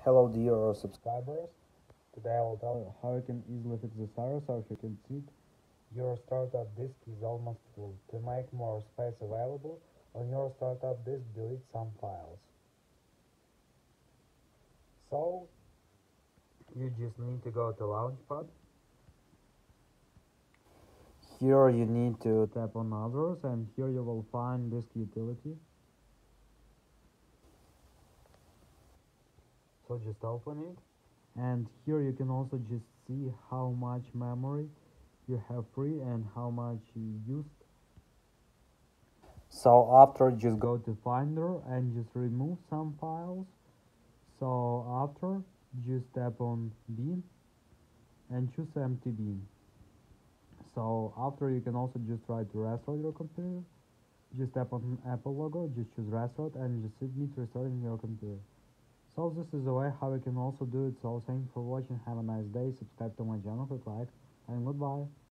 Hello dear subscribers, today I will tell you how you can easily fix this error. So if you can see it, your startup disk is almost full. To make more space available on your startup disk, delete some files. So you just need to go to Launchpad. Here you need to tap on others, and here you will find disk utility. So just open it, and here you can also just see how much memory you have free and how much you used. So after, just go to Finder and just remove some files. So after, just tap on bin and choose empty bin. So after, you can also just try to restart your computer. Just tap on Apple logo, just choose restart, and just submit restarting your computer. So this is the way how you can also do it. So thank you for watching, have a nice day, subscribe to my channel, click like, and goodbye.